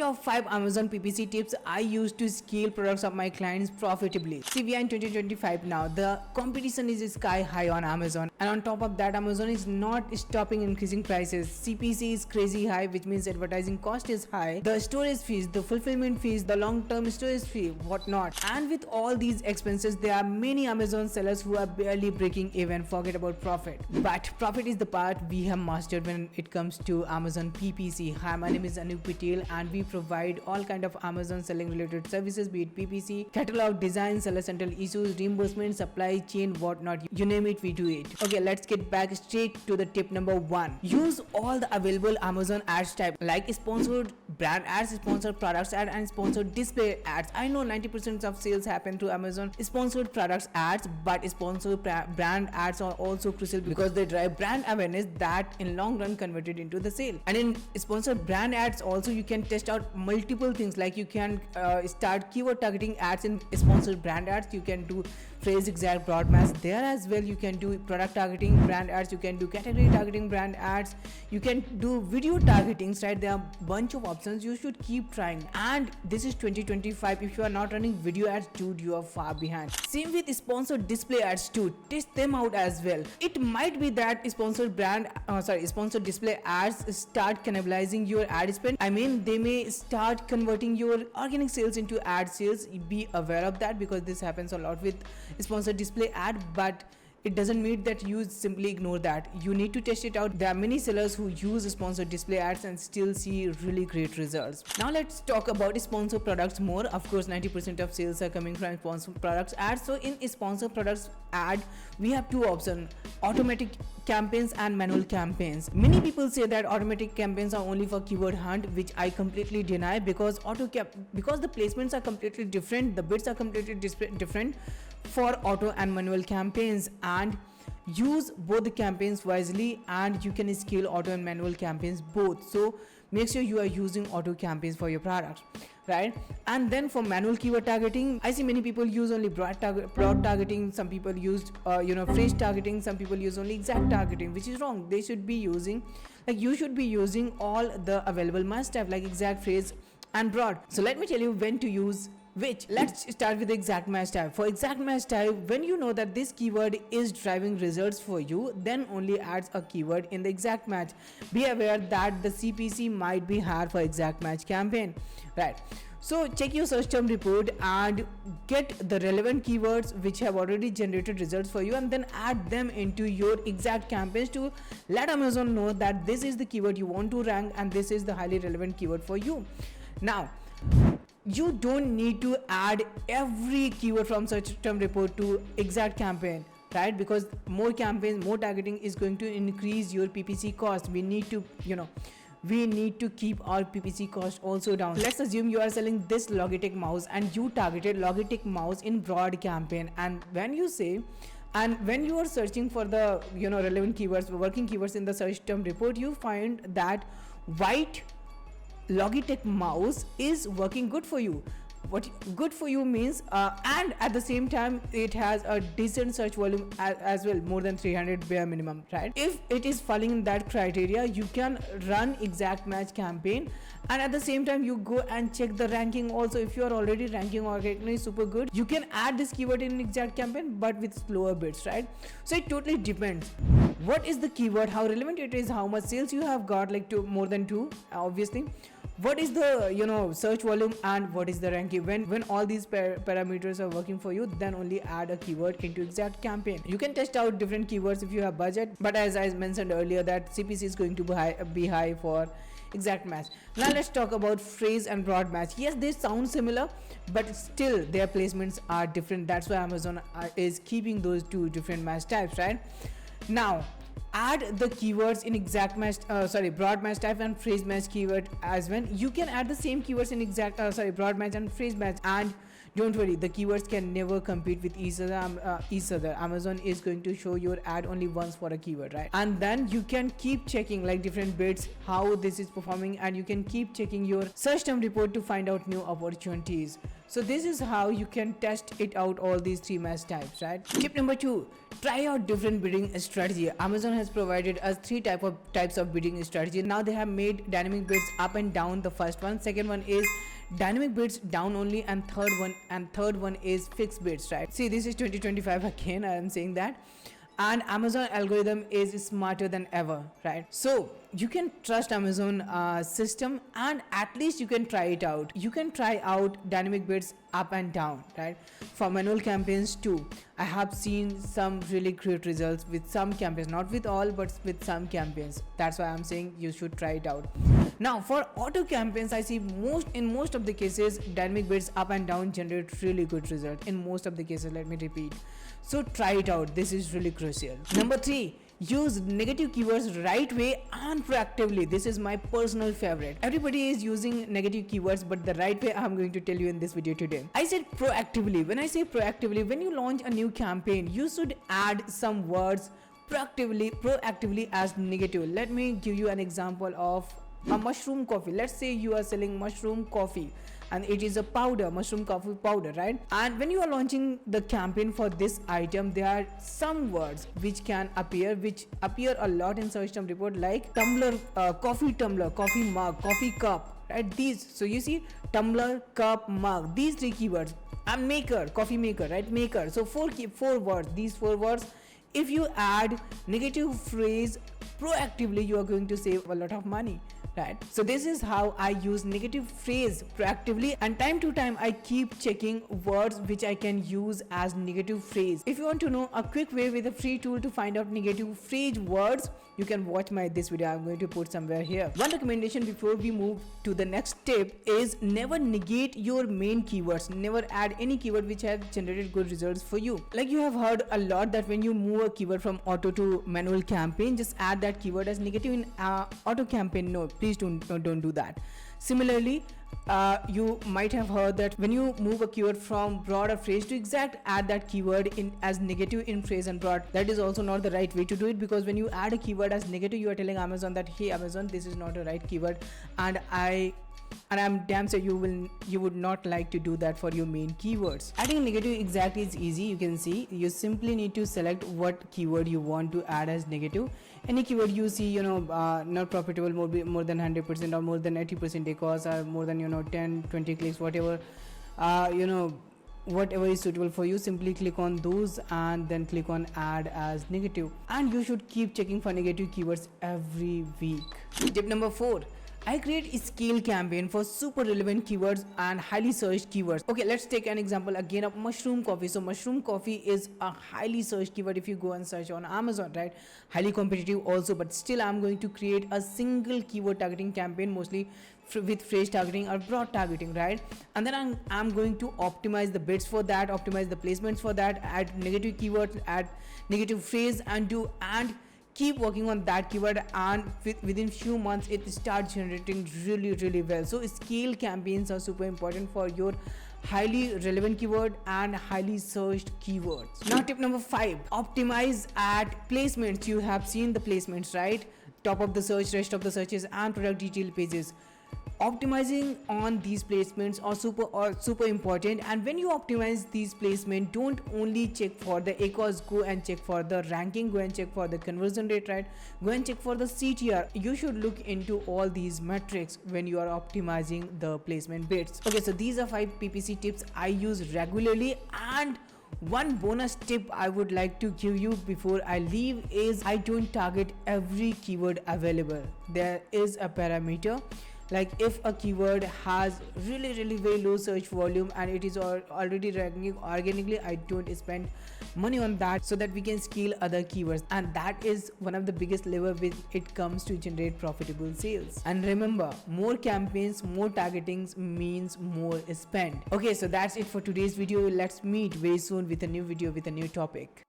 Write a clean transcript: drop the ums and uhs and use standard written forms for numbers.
top 5 Amazon PPC tips I use to scale products of my clients profitably. See, we are in 2025 now. The competition is sky high on Amazon, and on top of that, Amazon is not stopping increasing prices. CPC is crazy high, which means advertising cost is high. The storage fees, the fulfillment fees, the long-term storage fee, whatnot. And with all these expenses, there are many Amazon sellers who are barely breaking even. Forget about profit. But profit is the part we have mastered when it comes to Amazon PPC. Hi, my name is Anup Patel, and we provide all kind of Amazon selling related services, be it PPC, catalog, design, seller central issues, reimbursement, supply chain, whatnot. You name it, we do it. Okay, let's get back straight to the tip number 1. Use all the available Amazon ads type like sponsored brand ads, sponsored products ad, and sponsored display ads. I know 90% of sales happen through Amazon sponsored products ads, but sponsored brand ads are also crucial because they drive brand awareness that in long run converted into the sale. And in sponsored brand ads also you can test out multiple things, like you can start keyword targeting ads in sponsored brand ads. You can do phrase exact broad match there as well. You can do product targeting brand ads, you can do category targeting brand ads, you can do video targeting, right? There are a bunch of options. You should keep trying. And this is 2025. If you are not running video ads, dude, you are far behind. Same with sponsored display ads too. Test them out as well. It might be that sponsored sponsored display ads start cannibalizing your ad spend. I mean, they may start converting your organic sales into ad sales. Be aware of that because this happens a lot with sponsored display ad, but it doesn't mean that you simply ignore that. You need to test it out. There are many sellers who use sponsored display ads and still see really great results. Now let's talk about sponsored products more. Of course, 90% of sales are coming from sponsored products ads. So in sponsored products ad, we have two options: automatic campaigns and manual campaigns. Many people say that automatic campaigns are only for keyword hunt, which I completely deny, because because the placements are completely different, the bids are completely different for auto and manual campaigns, and use both the campaigns wisely, and you can scale auto and manual campaigns both. So make sure you are using auto campaigns for your products, right? And then for manual keyword targeting, I see many people use only broad targeting. Some people use phrase targeting. Some people use only exact targeting, which is wrong. They should be using, you should be using all the available must have, like exact, phrase and broad. So let me tell you when to use which. Let's start with the exact match type. For exact match type, when you know that this keyword is driving results for you, then only adds a keyword in the exact match. Be aware that the CPC might be higher for exact match campaign, right? So check your search term report and get the relevant keywords which have already generated results for you, and then add them into your exact campaigns to let Amazon know that this is the keyword you want to rank and this is the highly relevant keyword for you. Now, you don't need to add every keyword from search term report to exact campaign, right? Because more campaigns, more targeting is going to increase your PPC cost. We need to keep our PPC cost also down. Let's assume you are selling this Logitech mouse and you targeted Logitech mouse in broad campaign, and when you are searching for the relevant keywords, working keywords in the search term report, you find that white Logitech mouse is working good for you. What good for you means, and at the same time it has a decent search volume as well, more than 300 bare minimum, right? If it is falling in that criteria, you can run exact match campaign, and at the same time you go and check the ranking also. If you are already ranking organically super good, you can add this keyword in exact campaign but with slower bids, right? So it totally depends what is the keyword, how relevant it is, how much sales you have got, like more than 2 obviously, what is the search volume, and what is the ranking. When all these parameters are working for you, then only add a keyword into exact campaign. You can test out different keywords if you have budget, but as I mentioned earlier, that CPC is going to be high for exact match. Now let's talk about phrase and broad match. Yes, they sound similar, but still their placements are different. That's why Amazon is keeping those two different match types, right? Now add the keywords in exact match broad match type and phrase match keyword as well. You can add the same keywords in exact broad match and phrase match, and Don't worry, the keywords can never compete with each other. Amazon is going to show your ad only once for a keyword, right? And then you can keep checking like different bits how this is performing, and you can keep checking your search term report to find out new opportunities. So this is how you can test it out, all these 3 match types, right? Tip number 2, try out different bidding strategy. Amazon has provided us 3 types of bidding strategy. Now they have made dynamic bids up and down, the first one. Second one is dynamic bids down only, and third one is fixed bids, right? See, this is 2025 again, I am saying that. And Amazon algorithm is smarter than ever, right? So you can trust Amazon system, and at least you can try it out. You can try out dynamic bids up and down, right? For manual campaigns too, I have seen some really great results with some campaigns, not with all, but with some campaigns. That's why I'm saying you should try it out. Now for auto campaigns, I see in most of the cases dynamic bids up and down generate really good results in most of the cases, let me repeat. So try it out, this is really crucial. Number 3, use negative keywords right way and proactively. This is my personal favorite. Everybody is using negative keywords, but the right way I'm going to tell you in this video today. I said proactively. When I say proactively, when you launch a new campaign, you should add some words proactively as negative. Let me give you an example of a mushroom coffee. Let's say you are selling mushroom coffee, and it is a powder, mushroom coffee powder, right? And when you are launching the campaign for this item, there are some words which appear a lot in search term report, like tumbler, coffee mug, coffee cup, right? These, so you see tumbler, cup, mug, these 3 keywords, and maker, coffee maker, right? Maker. So 4 words, these 4 words. If you add negative phrase proactively, you are going to save a lot of money, right? So this is how I use negative phrase proactively, and time to time I keep checking words which I can use as negative phrase. If you want to know a quick way with a free tool to find out negative phrase words, you can watch this video. I'm going to put somewhere here. One recommendation before we move to the next tip is never negate your main keywords. Never add any keyword which have generated good results for you. Like you have heard a lot that when you move a keyword from auto to manual campaign, just add that keyword as negative in auto campaign. No, please don't do that. Similarly, you might have heard that when you move a keyword from broad or phrase to exact, add that keyword in as negative in phrase and broad. That is also not the right way to do it, because when you add a keyword as negative, you are telling Amazon that, hey Amazon, this is not a right keyword, and I'm damn sure you would not like to do that for your main keywords. Adding negative exact is easy. You can see you simply need to select what keyword you want to add as negative. Any keyword you see, not profitable, more than 100% or more than 80% ACOS, or more than 10-20 clicks, whatever, whatever is suitable for you, simply click on those and then click on add as negative. And you should keep checking for negative keywords every week. Tip number 4, I create a scale campaign for super relevant keywords and highly searched keywords. Okay, let's take an example again of mushroom coffee. So mushroom coffee is a highly searched keyword if you go and search on Amazon, right? Highly competitive also, but still I'm going to create a single keyword targeting campaign, mostly with phrase targeting or broad targeting, right? And then I'm going to optimize the bids for that, optimize the placements for that, add negative keywords, add negative phrase, and keep working on that keyword, and within few months it starts generating really well. So scale campaigns are super important for your highly relevant keyword and highly searched keywords. Now tip number 5, optimize ad placements. You have seen the placements, right? Top of the search, rest of the searches, and product detail pages. Optimizing on these placements are super important. And when you optimize these placements, don't only check for the ACOS, go and check for the ranking, go and check for the conversion rate, right? Go and check for the CTR. You should look into all these metrics when you are optimizing the placement bids. Okay, so these are 5 PPC tips I use regularly, and one bonus tip I would like to give you before I leave is I don't target every keyword available. There is a parameter. Like if a keyword has really very low search volume and it is already ranking organically, I don't spend money on that, so that we can scale other keywords. And that is one of the biggest lever when it comes to generate profitable sales. And remember, more campaigns, more targetings means more spend. Okay, so that's it for today's video. Let's meet very soon with a new video with a new topic.